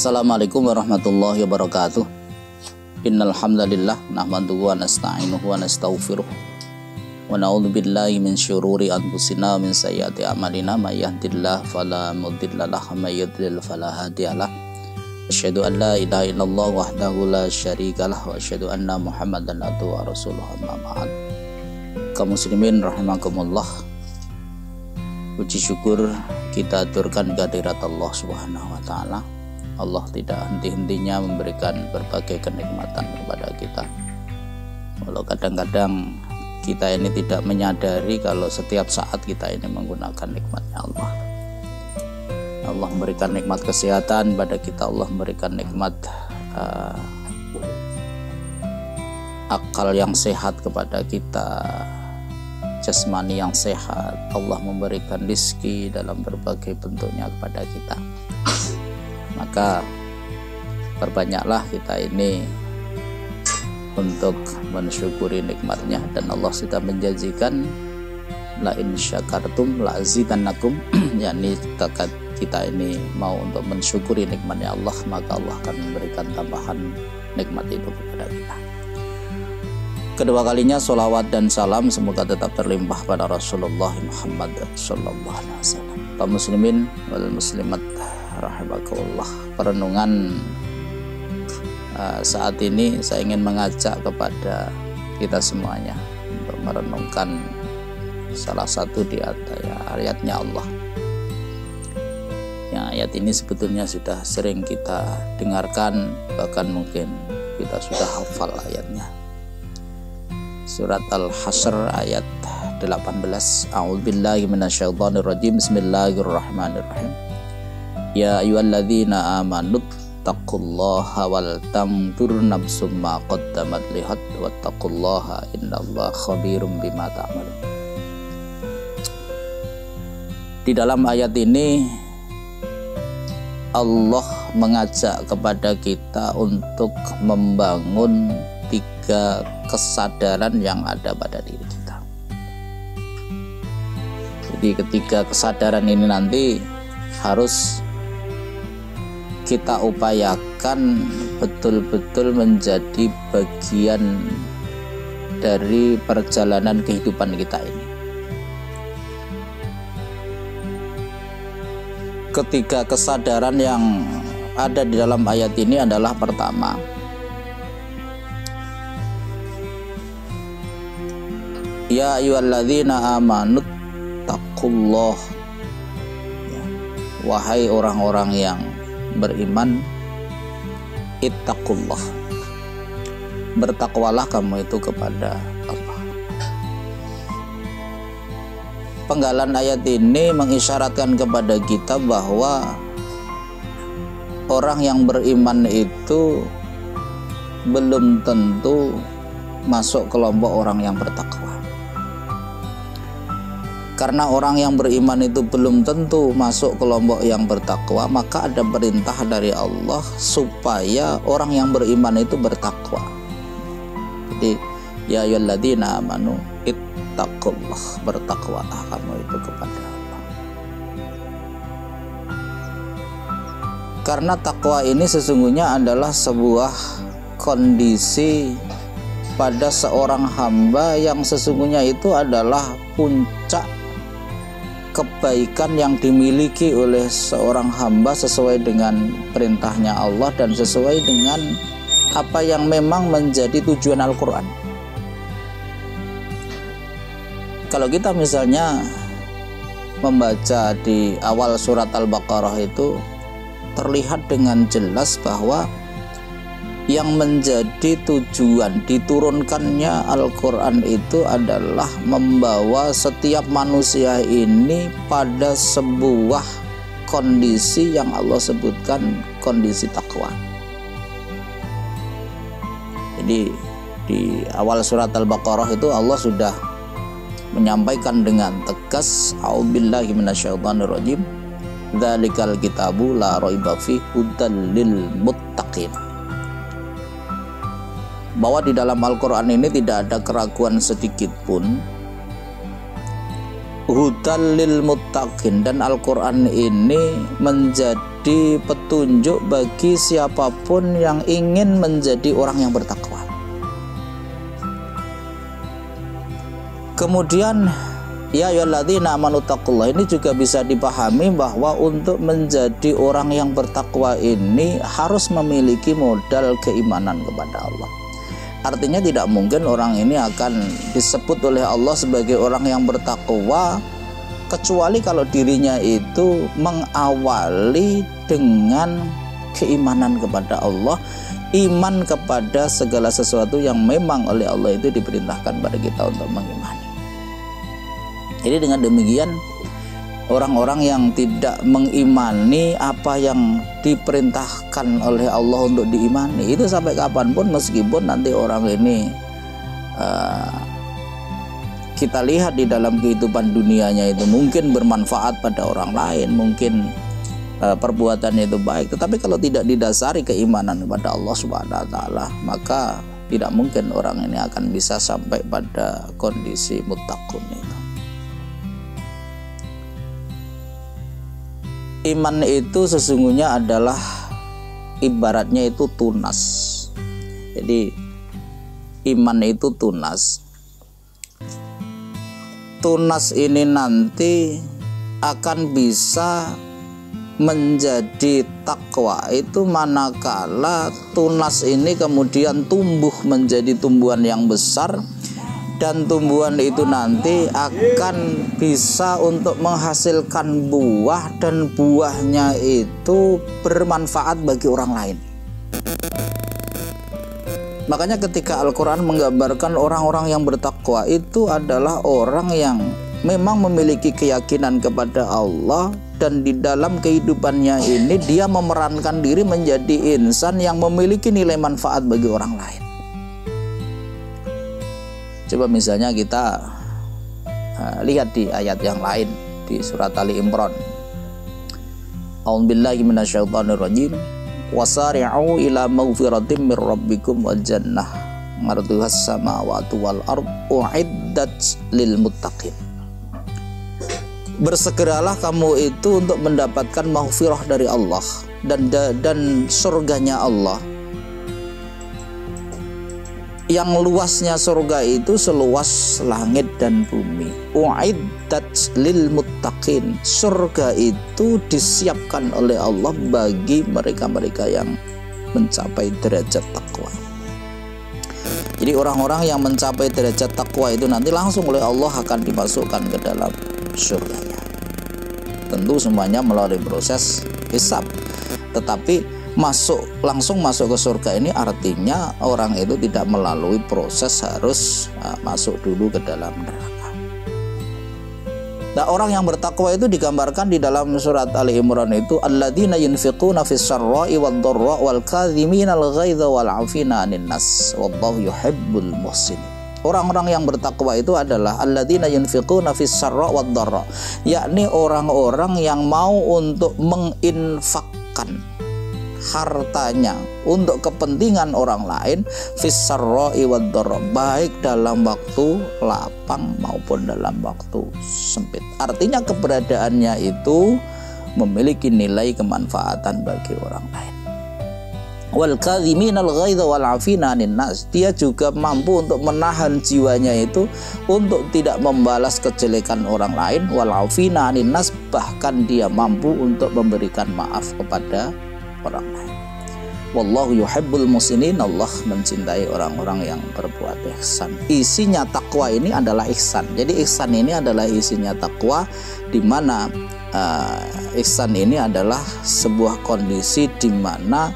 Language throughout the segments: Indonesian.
Assalamualaikum warahmatullahi wabarakatuh. Innal hamdalillah nahmaduhu wa nasta'inuhu wa nastaghfiruh wa na'udzu billahi min syururi anfusina min sayyiati a'malina may yahdihillahu fala mudilla lahu wa may yudlil fala hadiyalah. Asyhadu an la ilaha illallah wahdahu la syarikalah wa asyhadu anna Muhammadan abduhu wa rasuluh, amma ba'd. Kaum muslimin rahimakumullah, puji syukur kita aturkan kehadirat Allah Subhanahu wa taala. Allah tidak henti-hentinya memberikan berbagai kenikmatan kepada kita. Walau kadang-kadang kita ini tidak menyadari kalau setiap saat kita ini menggunakan nikmatnya Allah. Allah memberikan nikmat kesehatan pada kita, Allah memberikan nikmat akal yang sehat kepada kita, jasmani yang sehat. Allah memberikan rezeki dalam berbagai bentuknya kepada kita. Maka perbanyaklah kita ini untuk mensyukuri nikmatnya, dan Allah sudah menjanjikan la in syakartum la azidannakum, yakni kita ini mau untuk mensyukuri nikmatnya Allah, maka Allah akan memberikan tambahan nikmat itu kepada kita. Kedua kalinya sholawat dan salam semoga tetap terlimpah pada Rasulullah Muhammad sallallahu alaihi wasallam. Kaum muslimin wal muslimat rahimakumullah, perenungan saat ini saya ingin mengajak kepada kita semuanya untuk merenungkan salah satu di antara ayatnya Allah. Ya, ayat ini sebetulnya sudah sering kita dengarkan, bahkan mungkin kita sudah hafal ayatnya. Surat Al-Hasyr ayat 18. A'udzubillahi minasyaitonirrajim. Bismillahirrahmanirrahim. Ya ayyuhalladzina amanu taqullaha wal tanzur nafsum ma qaddamat lihat wattaqullaha innallaha khabirum bima ta'malun. Di dalam ayat ini Allah mengajak kepada kita untuk membangun 3 kesadaran yang ada pada diri kita. Jadi ketiga kesadaran ini nanti harus kita upayakan betul-betul menjadi bagian dari perjalanan kehidupan kita ini. Ketiga kesadaran yang ada di dalam ayat ini adalah pertama, ya ayyuhalladzina amanu taqullah, wahai orang-orang yang beriman, ittaqullah, bertakwalah kamu itu kepada Allah. Penggalan ayat ini mengisyaratkan kepada kita bahwa orang yang beriman itu belum tentu masuk kelompok orang yang bertakwa. Karena orang yang beriman itu belum tentu masuk kelompok yang bertakwa, maka ada perintah dari Allah supaya orang yang beriman itu bertakwa. Jadi ya ayyuhalladzina amanu ittaqullah, bertakwalah kamu itu kepada Allah. Karena takwa ini sesungguhnya adalah sebuah kondisi pada seorang hamba yang sesungguhnya itu adalah puncak kebaikan yang dimiliki oleh seorang hamba sesuai dengan perintahnya Allah dan sesuai dengan apa yang memang menjadi tujuan Al-Quran. Kalau kita misalnya membaca di awal surat Al-Baqarah itu terlihat dengan jelas bahwa yang menjadi tujuan diturunkannya Al-Quran itu adalah membawa setiap manusia ini pada sebuah kondisi yang Allah sebutkan kondisi takwa. Jadi di awal surat Al-Baqarah itu Allah sudah menyampaikan dengan tegas, a'udzubillahi minasyaitonirrajim, dzalikal kitabu la raiba fihi hudal lil muttaqin, bahwa di dalam Al-Quran ini tidak ada keraguan sedikit pun, hudal lil muttaqin, dan Al-Quran ini menjadi menjadi petunjuk bagi siapapun yang ingin menjadi orang yang bertakwa. Kemudian ya ayyuhalladzina amanu taqullah, ini juga bisa dipahami bahwa untuk menjadi orang yang bertakwa ini harus memiliki modal keimanan kepada Allah. Artinya tidak mungkin orang ini akan disebut oleh Allah sebagai orang yang bertakwa kecuali kalau dirinya itu mengawali dengan keimanan kepada Allah, iman kepada segala sesuatu yang memang oleh Allah itu diperintahkan pada kita untuk mengimani. Jadi dengan demikian orang-orang yang tidak mengimani apa yang diperintahkan oleh Allah untuk diimani itu sampai kapanpun, meskipun nanti orang ini kita lihat di dalam kehidupan dunianya itu mungkin bermanfaat pada orang lain, mungkin perbuatannya itu baik, tetapi kalau tidak didasari keimanan kepada Allah Subhanahu wa taala, maka tidak mungkin orang ini akan bisa sampai pada kondisi muttaqun itu. Iman itu sesungguhnya adalah ibaratnya itu tunas. Jadi iman itu tunas. Tunas ini nanti akan bisa menjadi takwa itu manakala tunas ini kemudian tumbuh menjadi tumbuhan yang besar, dan tumbuhan itu nanti akan bisa untuk menghasilkan buah, dan buahnya itu bermanfaat bagi orang lain. Makanya ketika Al-Quran menggambarkan orang-orang yang bertakwa itu adalah orang yang memang memiliki keyakinan kepada Allah, dan di dalam kehidupannya ini dia memerankan diri menjadi insan yang memiliki nilai manfaat bagi orang lain. Coba misalnya kita lihat di ayat yang lain di surat Ali Imran. A'udzubillahi minasyaitonirrajim. Wasari'u ila maghfiratin mir rabbikum wal jannah 'arduhas samawati wal ardh u'iddat lil muttaqin. Bersegeralah kamu itu untuk mendapatkan maghfirah dari Allah dan surganya Allah. Yang luasnya surga itu seluas langit dan bumi. U'iddat lil muttaqin. Surga itu disiapkan oleh Allah bagi mereka-mereka yang mencapai derajat takwa. Jadi orang-orang yang mencapai derajat takwa itu nanti langsung oleh Allah akan dimasukkan ke dalam surganya. Tentu semuanya melalui proses hisab. Tetapi langsung masuk ke surga ini artinya orang itu tidak melalui proses harus masuk dulu ke dalam neraka. Nah, orang yang bertakwa itu digambarkan di dalam surat Ali Imran itu alladzina yunfiquna fis sarra'i wad dharra wal kadhiminal ghaidha wal 'afina 'anil nas wallahu yuhibbul muhsinin. Orang-orang yang bertakwa itu adalah alladzina yunfiquna fis sarra' wad dharra, yakni orang-orang yang mau untuk menginfakkan hartanya untuk kepentingan orang lain fis sarra'i wad dharra, baik dalam waktu lapang maupun dalam waktu sempit. Artinya keberadaannya itu memiliki nilai kemanfaatan bagi orang lain. Wal kadhiminal ghaidha wal 'afina 'anil nas, dia juga mampu untuk menahan jiwanya itu untuk tidak membalas kejelekan orang lain. Wal 'afina 'anil nas, bahkan dia mampu untuk memberikan maaf kepada orang lain. Wallahu yuhibbul muhsinin, Allah mencintai orang-orang yang berbuat ihsan. Isinya takwa ini adalah ihsan. Jadi ihsan ini adalah isinya takwa, di mana ihsan ini adalah sebuah kondisi di mana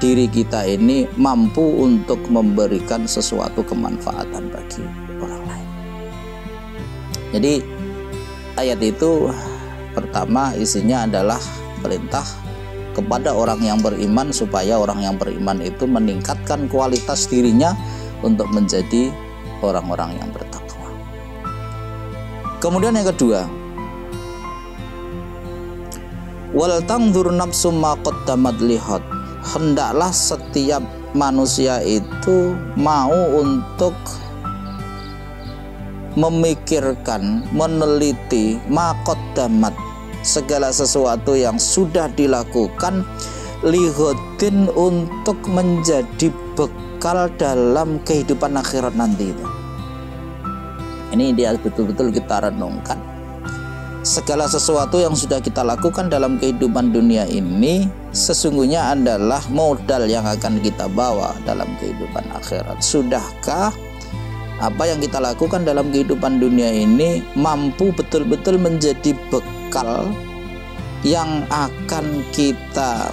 diri kita ini mampu untuk memberikan sesuatu kemanfaatan bagi orang lain. Jadi ayat itu pertama isinya adalah perintah kepada orang yang beriman supaya orang yang beriman itu meningkatkan kualitas dirinya untuk menjadi orang-orang yang bertakwa. Kemudian yang kedua, wal tanzur nafsum ma qaddamat lihat, hendaklah setiap manusia itu mau untuk memikirkan, meneliti ma qaddamat, segala sesuatu yang sudah dilakukan lihodin untuk menjadi bekal dalam kehidupan akhirat nanti itu. Ini dia betul-betul kita renungkan. Segala sesuatu yang sudah kita lakukan dalam kehidupan dunia ini sesungguhnya adalah modal yang akan kita bawa dalam kehidupan akhirat. Sudahkah apa yang kita lakukan dalam kehidupan dunia ini mampu betul-betul menjadi bekal yang akan kita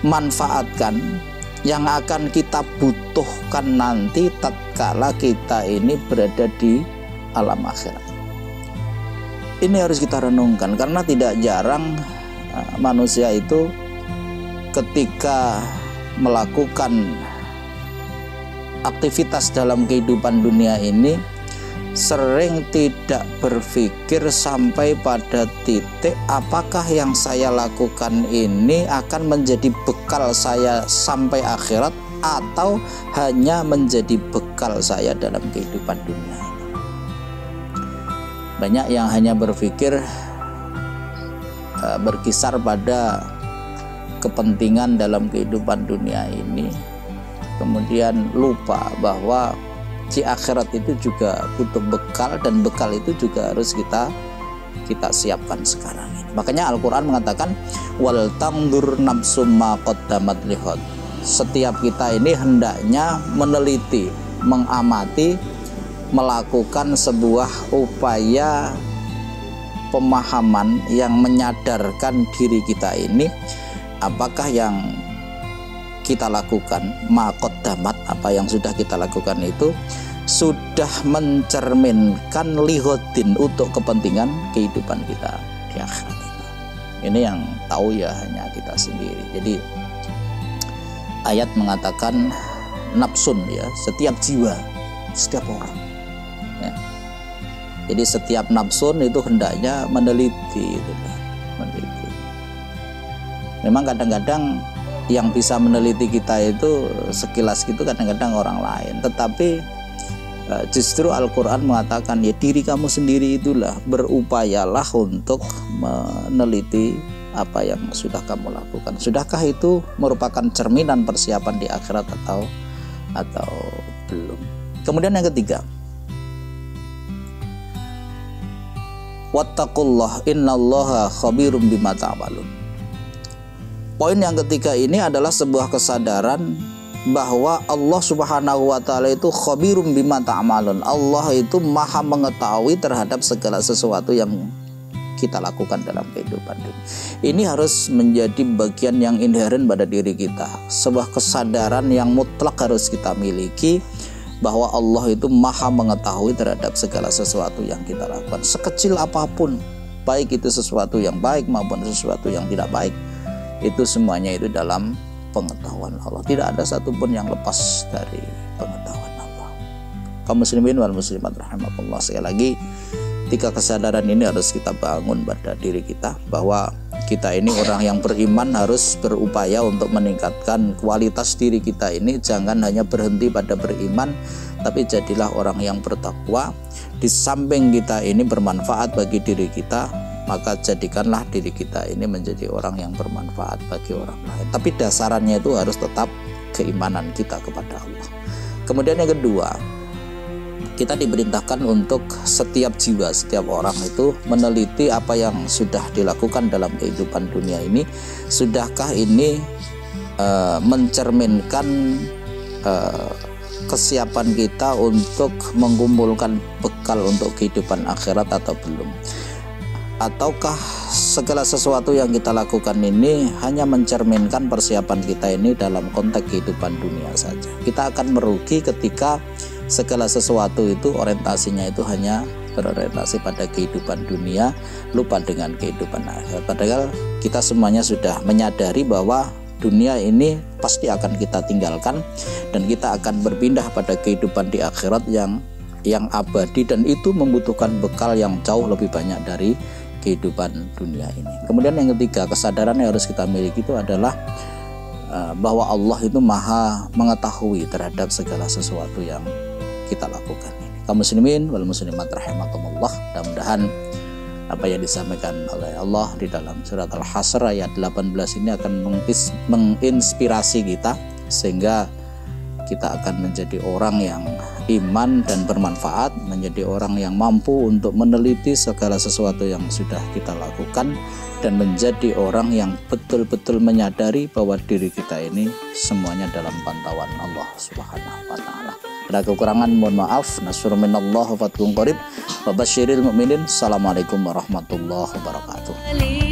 manfaatkan, yang akan kita butuhkan nanti tatkala kita ini berada di alam akhirat. Ini harus kita renungkan, karena tidak jarang manusia itu ketika melakukan aktivitas dalam kehidupan dunia ini sering tidak berpikir sampai pada titik apakah yang saya lakukan ini akan menjadi bekal saya sampai akhirat atau hanya menjadi bekal saya dalam kehidupan dunia ini. Banyak yang hanya berpikir berkisar pada kepentingan dalam kehidupan dunia ini, kemudian lupa bahwa di akhirat itu juga butuh bekal, dan bekal itu juga harus kita siapkan sekarang ini. Makanya Al-Quran mengatakan wal tamdur nafsum ma qaddamat lihad. Setiap kita ini hendaknya meneliti, mengamati, melakukan sebuah upaya pemahaman yang menyadarkan diri kita ini apakah yang kita lakukan maqaddamat, apa yang sudah kita lakukan itu sudah mencerminkan lihodin untuk kepentingan kehidupan kita di akhirat itu. Ini yang tahu ya hanya kita sendiri. Jadi ayat mengatakan nafsun, ya, setiap jiwa, setiap orang ya. Jadi setiap nafsun itu hendaknya meneliti gitu, meneliti. Memang kadang-kadang yang bisa meneliti kita itu sekilas gitu kadang-kadang orang lain, tetapi justru Al-Quran mengatakan ya diri kamu sendiri itulah berupayalah untuk meneliti apa yang sudah kamu lakukan. Sudahkah itu merupakan cerminan persiapan di akhirat atau belum? Kemudian yang ketiga, wattaqullah innallaha khabirum bima ta'malun. Poin yang ketiga ini adalah sebuah kesadaran bahwa Allah Subhanahu wa taala itu khabirum bima ta'malun. Allah itu maha mengetahui terhadap segala sesuatu yang kita lakukan dalam kehidupan dunia. Ini harus menjadi bagian yang inheren pada diri kita. Sebuah kesadaran yang mutlak harus kita miliki bahwa Allah itu maha mengetahui terhadap segala sesuatu yang kita lakukan. Sekecil apapun, baik itu sesuatu yang baik maupun sesuatu yang tidak baik, itu semuanya itu dalam pengetahuan Allah. Tidak ada satupun yang lepas dari pengetahuan Allah. Kaum muslimin wal muslimat rahimakumullah, sekali lagi 3 kesadaran ini harus kita bangun pada diri kita, bahwa kita ini orang yang beriman harus berupaya untuk meningkatkan kualitas diri kita ini. Jangan hanya berhenti pada beriman, tapi jadilah orang yang bertakwa. Di samping kita ini bermanfaat bagi diri kita, maka jadikanlah diri kita ini menjadi orang yang bermanfaat bagi orang lain. Tapi dasarannya itu harus tetap keimanan kita kepada Allah. Kemudian yang kedua, kita diperintahkan untuk setiap jiwa, setiap orang itu meneliti apa yang sudah dilakukan dalam kehidupan dunia ini. Sudahkah ini mencerminkan kesiapan kita untuk mengumpulkan bekal untuk kehidupan akhirat atau belum? Ataukah segala sesuatu yang kita lakukan ini hanya mencerminkan persiapan kita ini dalam konteks kehidupan dunia saja? Kita akan merugi ketika segala sesuatu itu orientasinya itu hanya berorientasi pada kehidupan dunia, lupa dengan kehidupan akhirat. Padahal kita semuanya sudah menyadari bahwa dunia ini pasti akan kita tinggalkan, dan kita akan berpindah pada kehidupan di akhirat yang abadi, dan itu membutuhkan bekal yang jauh lebih banyak dari kehidupan dunia ini. Kemudian yang ketiga, kesadaran yang harus kita miliki itu adalah bahwa Allah itu maha mengetahui terhadap segala sesuatu yang kita lakukan ini. kaum muslimin wal muslimat rahimakumullah. Mudah-mudahan apa yang disampaikan oleh Allah di dalam surat Al-Hasr ayat 18 ini akan menginspirasi kita, sehingga kita akan menjadi orang yang iman dan bermanfaat, menjadi orang yang mampu untuk meneliti segala sesuatu yang sudah kita lakukan, dan menjadi orang yang betul-betul menyadari bahwa diri kita ini semuanya dalam pantauan Allah Subhanahu wa Ta'ala. Ada kekurangan, mohon maaf. Nasrul minallah wa fathun qarib. Wa basyiril mu'minin. Assalamualaikum warahmatullahi wabarakatuh.